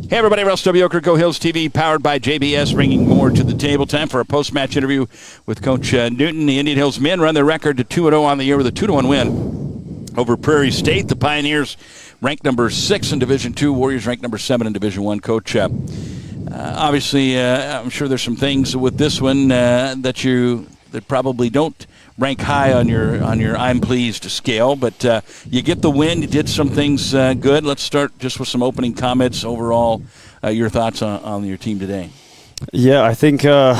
Hey everybody, Russ W. Oker, Go Hills TV, powered by JBS, bringing more to the table. Time for a post-match interview with Coach Newton. The Indian Hills men run their record to 2-0 on the year with a 2-1 win over Prairie State. The Pioneers ranked number 6 in Division II. Warriors ranked number 7 in Division I. Coach, obviously, I'm sure there's some things with this one that probably don't rank high on your I'm pleased scale, but you get the win. You did some things good. Let's start just with some opening comments. Overall, your thoughts on your team today. Yeah, I think I'm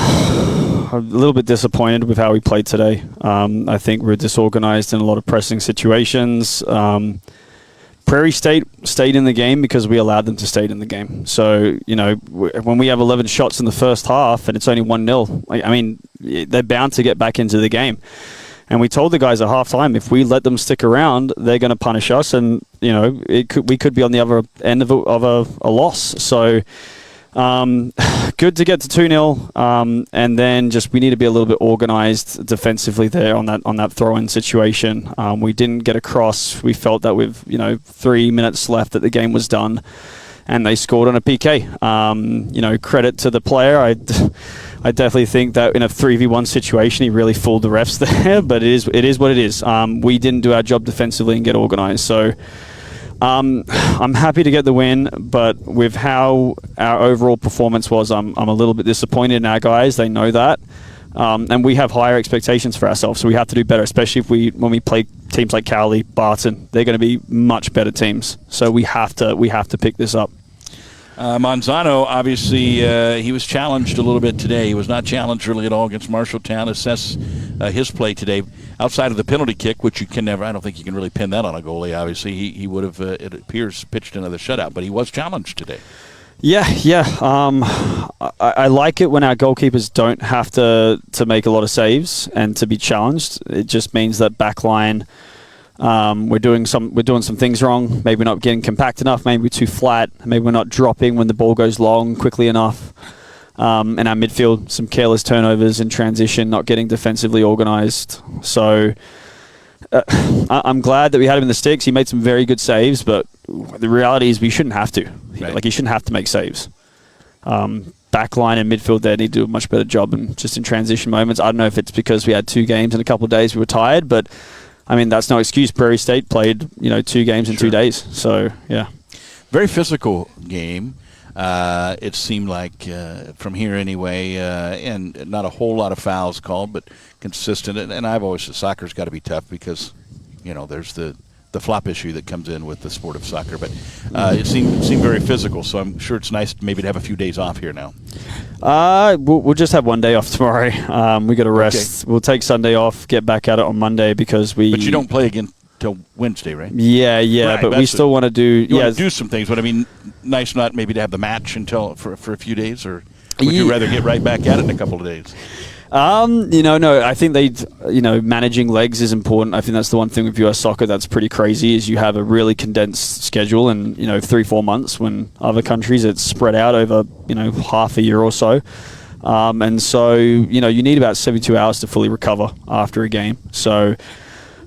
a little bit disappointed with how we played today. I think we're disorganized in a lot of pressing situations. Prairie State stayed in the game because we allowed them to stay in the game. So, when we have 11 shots in the first half and it's only 1-0, I mean, they're bound to get back into the game. And we told the guys at halftime, if we let them stick around, they're going to punish us. And, we could be on the other end of a loss. So, good to get to 2-0, and then we need to be a little bit organized defensively there on that throw-in situation. We didn't get across. We felt that with 3 minutes left that the game was done, and they scored on a PK. Credit to the player. I definitely think that in a 3v1 situation he really fooled the refs there, but it is what it is. We didn't do our job defensively and get organized. So I'm happy to get the win, but with how our overall performance was, I'm a little bit disappointed in our guys. They know that, and we have higher expectations for ourselves, so we have to do better. Especially when we play teams like Cowley, Barton, they're going to be much better teams. So we have to pick this up. Manzano, obviously, he was challenged a little bit today. He was not challenged really at all against Marshalltown. Assess his play today. Outside of the penalty kick, which you can never, I don't think you can really pin that on a goalie, obviously. He would have, it appears, pitched another shutout, but he was challenged today. Yeah. I like it when our goalkeepers don't have to make a lot of saves and to be challenged. It just means that backline, we're doing some things wrong. Maybe we're not getting compact enough. Maybe we're too flat. Maybe we're not dropping when the ball goes long quickly enough. And our midfield, some careless turnovers in transition, not getting defensively organized. So I'm glad that we had him in the sticks. He made some very good saves, but the reality is we shouldn't have to. Right. He shouldn't have to make saves. Backline and midfield there need to do a much better job in transition moments. I don't know if it's because we had 2 games in a couple of days we were tired, but I mean, that's no excuse. Prairie State played, 2 games in 2 days. So, yeah. Very physical game. It seemed like from here anyway, and not a whole lot of fouls called, but consistent. And I've always said soccer's got to be tough because, there's the flop issue that comes in with the sport of soccer. But it seemed very physical, so I'm sure it's nice maybe to have a few days off here now. We'll just have 1 day off tomorrow. We got to rest. Okay. We'll take Sunday off, get back at it on Monday because But you don't play again till Wednesday, right? Yeah, right, but we still want to do. Want to do some things, but I mean, nice not maybe to have the match for a few days, or would you rather get right back at it in a couple of days? No. I think managing legs is important. I think that's the one thing with US soccer that's pretty crazy is you have a really condensed schedule and 3-4 months when other countries it's spread out over half a year or so. And so you need about 72 hours to fully recover after a game. So.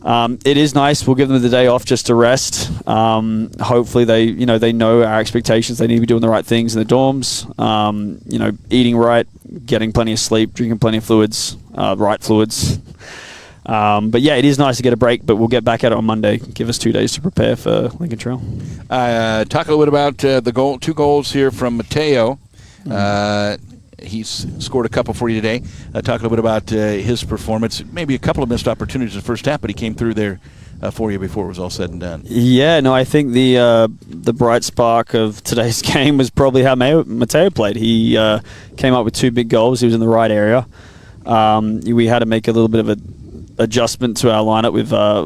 It is nice. We'll give them the day off just to rest. Hopefully they know our expectations. They need to be doing the right things in the dorms. Eating right, getting plenty of sleep, drinking plenty of fluids, right fluids. But yeah, it is nice to get a break, but we'll get back at it on Monday. Give us 2 days to prepare for Lincoln Trail. Talk a little bit about the 2 goals here from Mateo. He's scored a couple for you today. Talk a little bit about his performance. Maybe a couple of missed opportunities in the first half, but he came through there for you before it was all said and done. Yeah, no, I think the bright spark of today's game was probably how Mateo played. He came up with 2 big goals. He was in the right area. We had to make a little bit of an adjustment to our lineup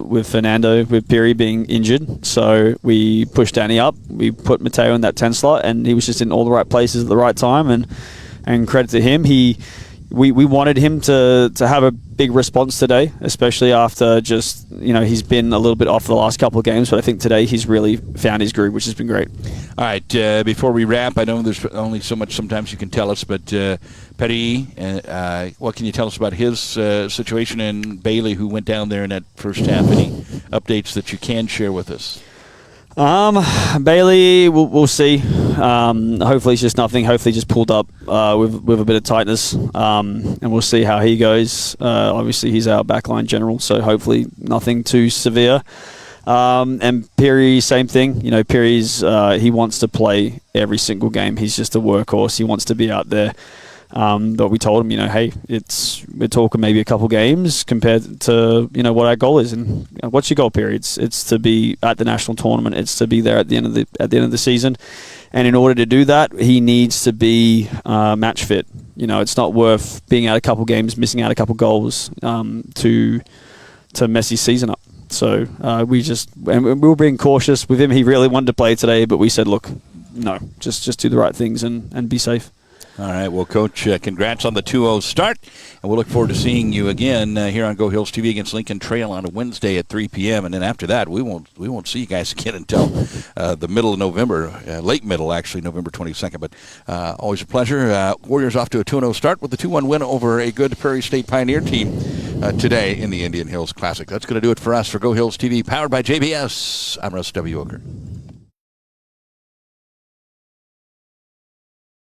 with Fernando, with Piri being injured. So we pushed Danny up. We put Mateo in that 10 slot, and he was just in all the right places at the right time. And credit to him, we wanted him to have a big response today, especially after he's been a little bit off the last couple of games, but I think today he's really found his groove, which has been great. All right, before we wrap, I know there's only so much sometimes you can tell us, but Petty, what can you tell us about his situation and Bailey, who went down there in that first half? Any updates that you can share with us? Bailey, we'll see. Hopefully it's just nothing. Hopefully just pulled up with a bit of tightness, and we'll see how he goes. Obviously he's our backline general, so hopefully nothing too severe. And Perry, same thing. You know, Perry's he wants to play every single game. He's just a workhorse. He wants to be out there. But we told him, you know, hey, we're talking maybe a couple games compared to, you know, what our goal is. And what's your goal, Perry? It's to be at the national tournament. It's to be there at the end of the season. And in order to do that, he needs to be match fit. You know, it's not worth being out a couple games, missing out a couple goals to mess his season up. So we were being cautious with him. He really wanted to play today, but we said, look, no, just do the right things and be safe. All right, well, Coach, congrats on the 2-0 start, and we'll look forward to seeing you again here on Go Hills TV against Lincoln Trail on a Wednesday at 3 p.m. And then after that, we won't see you guys again until the middle of November, late middle actually, November 22nd. But always a pleasure. Warriors off to a 2-0 start with a 2-1 win over a good Prairie State Pioneer team today in the Indian Hills Classic. That's going to do it for us for Go Hills TV, powered by JBS. I'm Russ W. Oker.